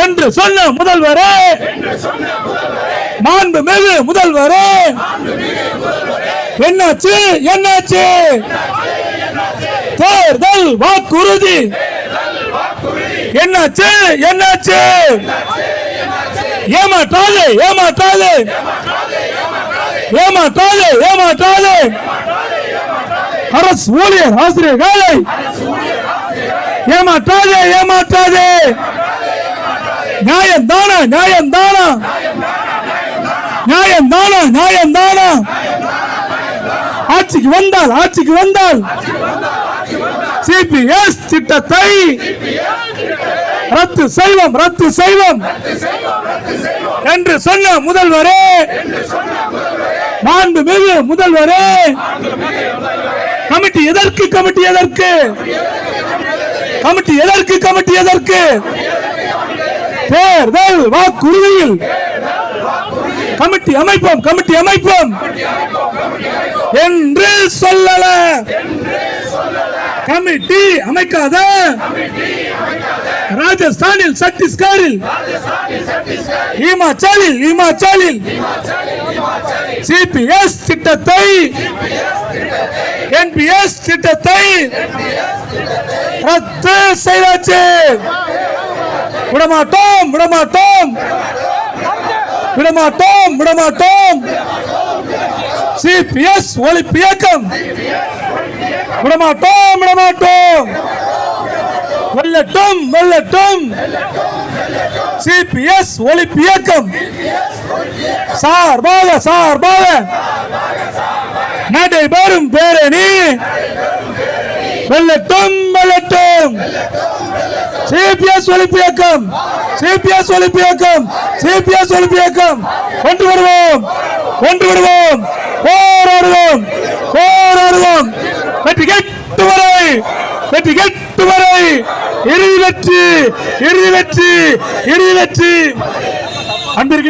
என்று சொன்ன முதல்வரே, மாண்புமிகு முதல்வரே, என்னாச்சு என்னாச்சு? தேர்தல் வாக்குறுதி என்னாச்சு என்னாச்சு? ஏமாற்றாது ஏமாற்றாது ஏமாற்றாது ஏமாற்றாது அரசு ஊழியர் ஆசிரியர்களை ஏமாற்றாது ஏமாற்றாது. நியாயம் தானா நியாயம் தானா நியாயம் தானா நியாயம் தானா? ஆட்சிக்கு வந்தால் சிபிஎஸ் திட்டத்தை ரத்து செய்வோம் என்று சொன்ன முதல்வரே, மாண்புமிகு முதல்வரே, கமிட்டி எதற்கு கமிட்டி எதற்கு கமிட்டி எதற்கு கமிட்டி எதற்கு? தேர்தல் வாக்குறுதியில் கமிட்டி அமைப்போம் என்று சொல்லல. கமிட்டி அமைக்காத ராஜஸ்தானில், சத்தீஸ்கரில், இமாச்சலில் சிபிஎஸ் திட்டத்தை, என்பிஎஸ் திட்டத்தை ரத்து செய்தாச்சு. விடமாட்டோம். சிபிஎஸ் ஒழிப்பு இயக்கம் விடமாட்டோம். வெல்லட்டும். சிபிஎஸ் ஒழிப்பு இயக்கம் சார்பாக நடைபெறும் பேரணி வெல்லட்டும். சிபிஎஸ் ஒழிப்பு இயக்கம் ஒன்று விடுவோம். போராடுவோம். வெற்றி கெட்டு வரை இறுதி வெற்றி. அன்பிற்கு